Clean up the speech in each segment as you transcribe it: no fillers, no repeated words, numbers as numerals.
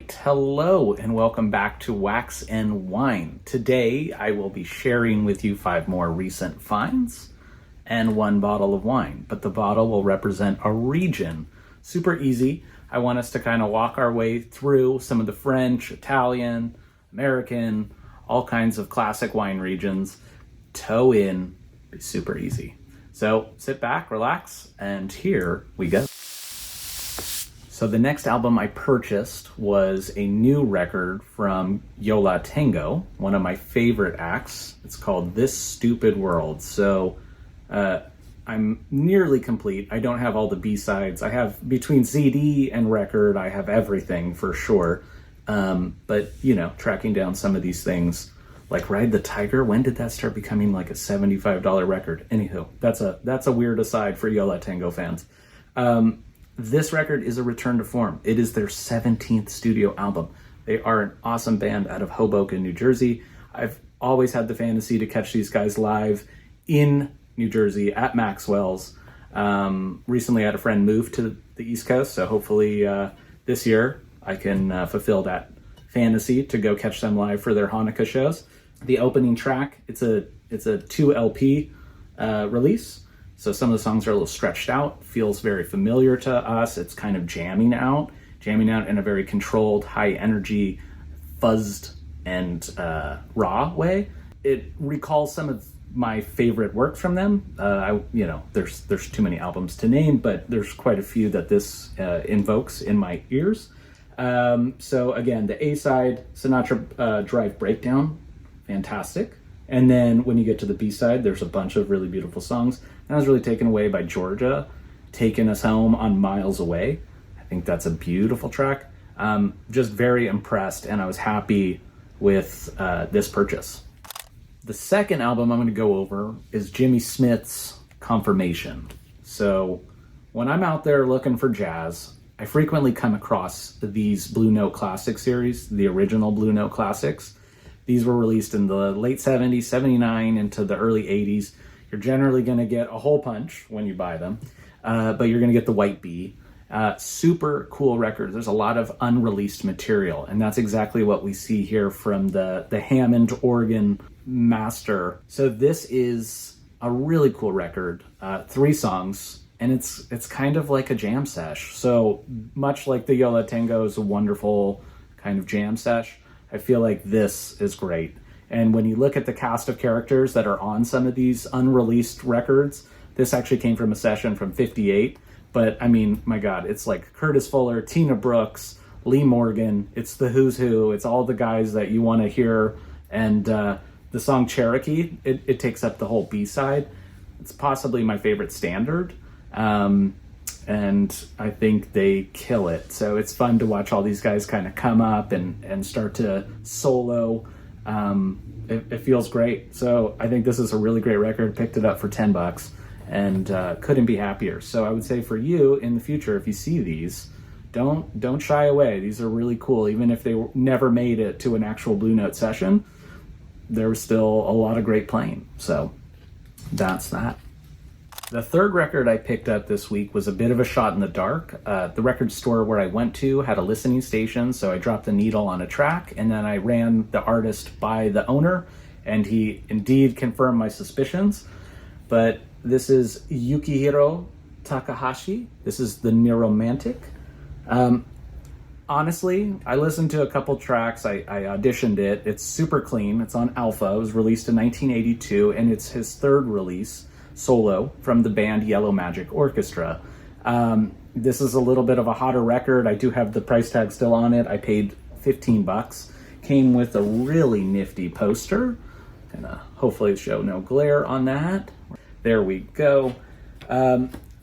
right, hello and welcome back to Wax and Wine. Today I will be sharing with you 5 more recent finds and 1 bottle of wine, but the bottle will represent a region. Super easy. I want us to kind of walk our way through some of the French, Italian, American, all kinds of classic wine regions. Toe in, be super easy. So sit back, relax, and here we go. So the next album I purchased was a new record from Yo La Tengo, one of my favorite acts. It's called This Stupid World. So I'm nearly complete. I don't have all the B-sides. I have between CD and record, I have everything for sure. But you know, tracking down some of these things, like Ride the Tiger, when did that start becoming like a $75 record? Anywho, that's a weird aside for Yo La Tengo fans. This record is a return to form. It is their 17th studio album. They are an awesome band out of Hoboken, New Jersey. I've always had the fantasy to catch these guys live in New Jersey at Maxwell's. Recently I had a friend move to the East Coast, so hopefully this year I can fulfill that fantasy to go catch them live for their Hanukkah shows. The opening track, it's a 2 LP release. So some of the songs are a little stretched out, feels very familiar to us. It's kind of jamming out in a very controlled, high energy, fuzzed and raw way. It recalls some of my favorite work from them. There's too many albums to name, but there's quite a few that this invokes in my ears. So again, the A-side, Sinatra Drive Breakdown, fantastic. And then when you get to the B-side, there's a bunch of really beautiful songs. And I was really taken away by Georgia, Taking Us Home on Miles Away. I think that's a beautiful track. Just very impressed, and I was happy with this purchase. The second album I'm going to go over is Jimmy Smith's Confirmation. So when I'm out there looking for jazz, I frequently come across these Blue Note Classic series, the original Blue Note Classics. These were released in the late 70s, 79 into the early 80s. You're generally going to get a hole punch when you buy them, but you're going to get the White Bee. Super cool record. There's a lot of unreleased material, and that's exactly what we see here from the Hammond organ master. So this is a really cool record, 3 songs, and it's kind of like a jam sesh. So much like the Yo La Tengo is a wonderful kind of jam sesh, I feel like this is great. And when you look at the cast of characters that are on some of these unreleased records, this actually came from a session from 58. But I mean, my God, it's like Curtis Fuller, Tina Brooks, Lee Morgan. It's the who's who. It's all the guys that you want to hear. And the song Cherokee, it takes up the whole B-side. It's possibly my favorite standard. And I think they kill it. So it's fun to watch all these guys kind of come up and start to solo. It feels great. So I think this is a really great record. Picked it up for $10 and couldn't be happier. So I would say for you in the future, if you see these, don't shy away. These are really cool. Even if they never made it to an actual Blue Note session, there was still a lot of great playing. So that's that. The third record I picked up this week was a bit of a shot in the dark. The record store where I went to had a listening station, so I dropped the needle on a track, and then I ran the artist by the owner, and he indeed confirmed my suspicions. But this is Yukihiro Takahashi. This is the Neuromantic. Honestly, I listened to a couple tracks. I auditioned it. It's super clean. It's on Alpha. It was released in 1982, and it's his 3rd release solo from the band Yellow Magic Orchestra. This is a little bit of a hotter record. I do have the price tag still on it. I paid $15. Came with a really nifty poster. Gonna hopefully show no glare on that. There we go.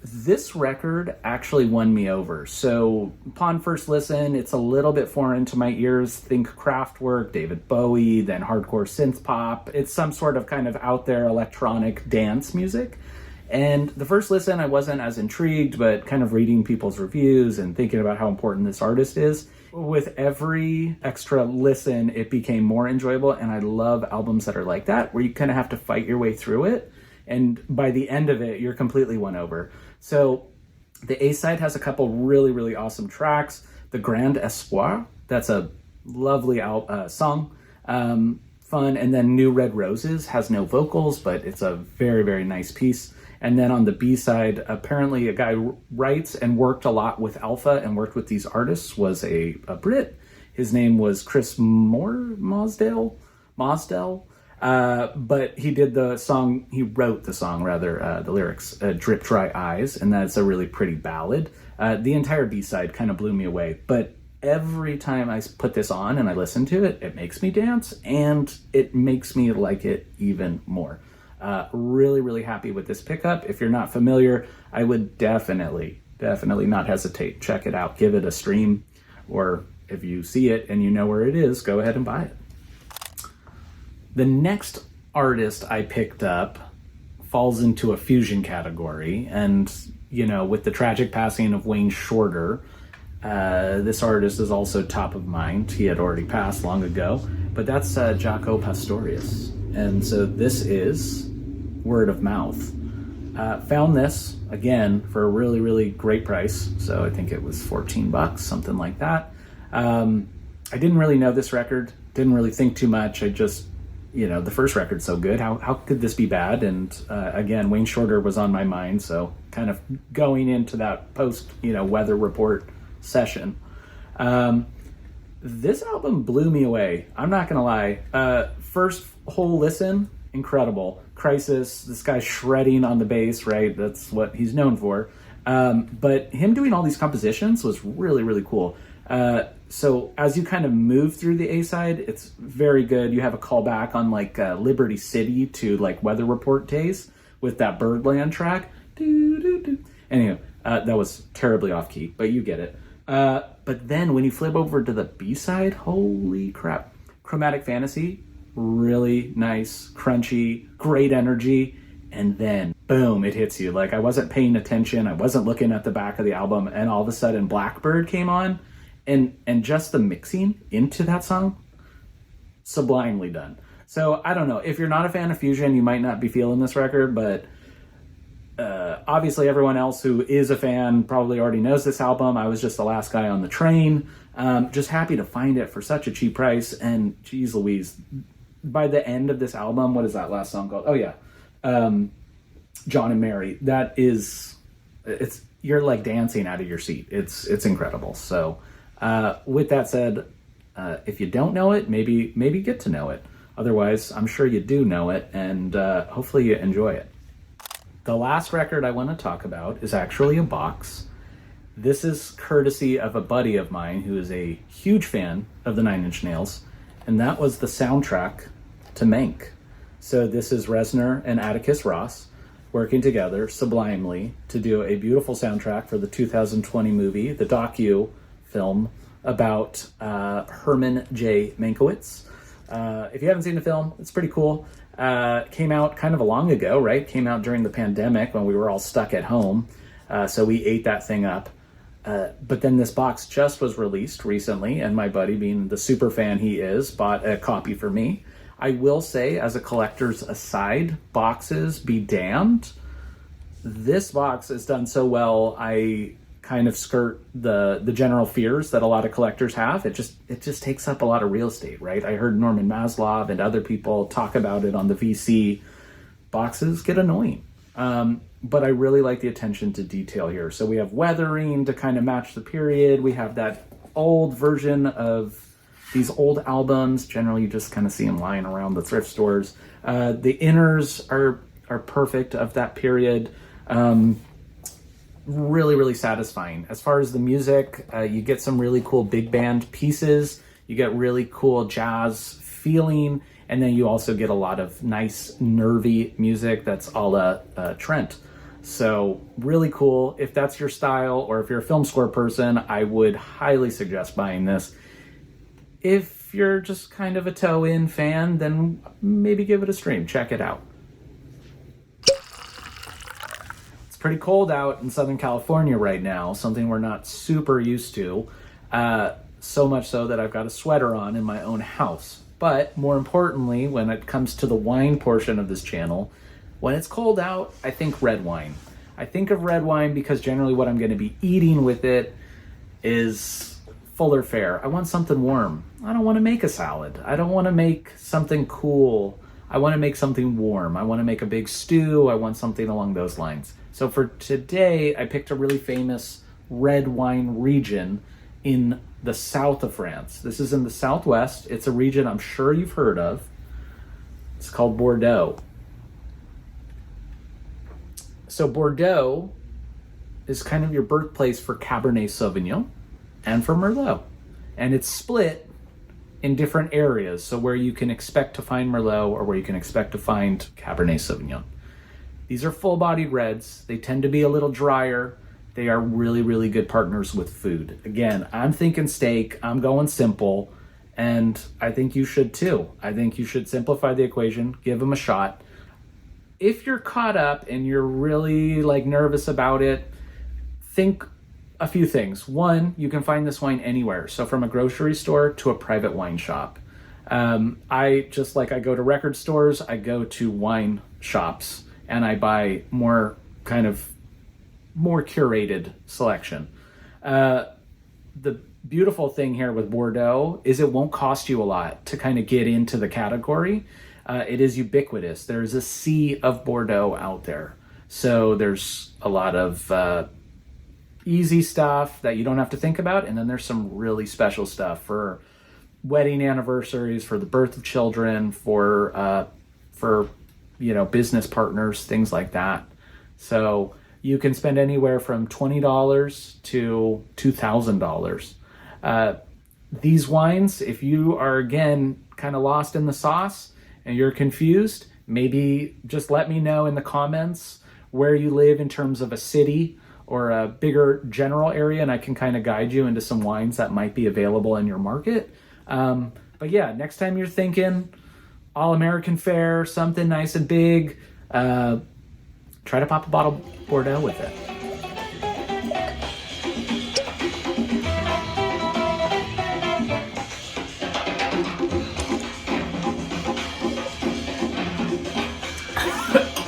This record actually won me over. So upon first listen, it's a little bit foreign to my ears. Think Kraftwerk, David Bowie, then hardcore synth pop. It's some sort of kind of out there electronic dance music. And the first listen, I wasn't as intrigued, but kind of reading people's reviews and thinking about how important this artist is. With every extra listen, it became more enjoyable. And I love albums that are like that, where you kind of have to fight your way through it. And by the end of it, you're completely won over. So the A-side has a couple really, really awesome tracks. The Grand Espoir That's a lovely song. Fun. And then New Red Roses has no vocals, but it's a very, very nice piece. And then on the B side, apparently a guy writes and worked a lot with Alpha and worked with these artists, was a Brit. His name was Chris Mosdell. But he did the song, he wrote the song rather, the lyrics, Drip Dry Eyes, and that's a really pretty ballad. The entire B-side kind of blew me away, but every time I put this on and I listen to it, it makes me dance, and it makes me like it even more. Really, really happy with this pickup. If you're not familiar, I would definitely not hesitate. Check it out, give it a stream, or if you see it and you know where it is, go ahead and buy it. The next artist I picked up falls into a fusion category, and with the tragic passing of Wayne Shorter, this artist is also top of mind. He had already passed long ago, but that's Jaco Pastorius, and so this is Word of Mouth. Found this again for a really, really great price, so I think it was $14, something like that. I didn't really know this record, didn't really think too much. I just, the first record's so good. How could this be bad? And again, Wayne Shorter was on my mind, so kind of going into that post, weather report session. This album blew me away. I'm not gonna lie. First whole listen, incredible. Crisis, this guy shredding on the bass, right? That's what he's known for. But him doing all these compositions was really, really cool. So as you kind of move through the A-side, it's very good. You have a callback on like Liberty City to like Weather Report days with that Birdland track. Anyway, that was terribly off key, but you get it. But then when you flip over to the B-side, holy crap. Chromatic Fantasy, really nice, crunchy, great energy, and then boom, it hits you. Like I wasn't paying attention, I wasn't looking at the back of the album, and all of a sudden Blackbird came on, and just the mixing into that song, sublimely done. So I don't know, if you're not a fan of fusion, you might not be feeling this record, but obviously everyone else who is a fan probably already knows this album. I was just the last guy on the train. Just happy to find it for such a cheap price, and geez Louise, by the end of this album, what is that last song called? Oh yeah, John and Mary. That is, you're like dancing out of your seat. It's incredible. So with that said, if you don't know it, maybe get to know it. Otherwise, I'm sure you do know it, and hopefully you enjoy it. The last record I want to talk about is actually a box. This is courtesy of a buddy of mine who is a huge fan of the Nine Inch Nails, and that was the soundtrack to Mank. So this is Reznor and Atticus Ross working together sublimely to do a beautiful soundtrack for the 2020 movie, the docu film about Herman J. Mankiewicz. If you haven't seen the film, it's pretty cool. Came out kind of long ago, right? Came out during the pandemic when we were all stuck at home. So we ate that thing up. But then this box just was released recently, and my buddy, being the super fan he is, bought a copy for me. I will say, as a collector's aside, boxes be damned. This box is done so well, I kind of skirt the general fears that a lot of collectors have. It just takes up a lot of real estate, right? I heard Norman Maslov and other people talk about it on the VC. Boxes get annoying. But I really like the attention to detail here. So we have weathering to kind of match the period. We have that old version of these old albums. Generally, you just kind of see them lying around the thrift stores. The inners are perfect of that period. Really, really satisfying. As far as the music, you get some really cool big band pieces. You get really cool jazz feeling. And then you also get a lot of nice, nervy music that's a la Trent. So really cool. If that's your style, or if you're a film score person, I would highly suggest buying this. If you're just kind of a toe-in fan, then maybe give it a stream. Check it out. It's pretty cold out in Southern California right now, something we're not super used to. So much so that I've got a sweater on in my own house. But more importantly, when it comes to the wine portion of this channel, when it's cold out, I think red wine. I think of red wine because generally what I'm going to be eating with it is fuller fare. I want something warm. I don't want to make a salad. I don't want to make something cool. I want to make something warm. I want to make a big stew. I want something along those lines. So for today, I picked a really famous red wine region in the south of France. This is in the southwest. It's a region I'm sure you've heard of. It's called Bordeaux. So Bordeaux is kind of your birthplace for Cabernet Sauvignon and for Merlot. And it's split in different areas. So where you can expect to find Merlot or where you can expect to find Cabernet Sauvignon. These are full-bodied reds. They tend to be a little drier. They are really, really good partners with food. Again, I'm thinking steak. I'm going simple. And I think you should too. I think you should simplify the equation, give them a shot. If you're caught up and you're really nervous about it, think a few things. One, you can find this wine anywhere. So from a grocery store to a private wine shop. I go to record stores, I go to wine shops and I buy more curated selection. The beautiful thing here with Bordeaux is it won't cost you a lot to kind of get into the category. It is ubiquitous. There's a sea of Bordeaux out there. So there's a lot of easy stuff that you don't have to think about. And then there's some really special stuff for wedding anniversaries, for the birth of children, for business partners, things like that. So you can spend anywhere from $20 to $2,000. These wines, if you are, again, kind of lost in the sauce and you're confused, maybe just let me know in the comments where you live in terms of a city or a bigger general area, and I can kind of guide you into some wines that might be available in your market. But yeah, next time you're thinking all-American fare, something nice and big, try to pop a bottle of Bordeaux with it.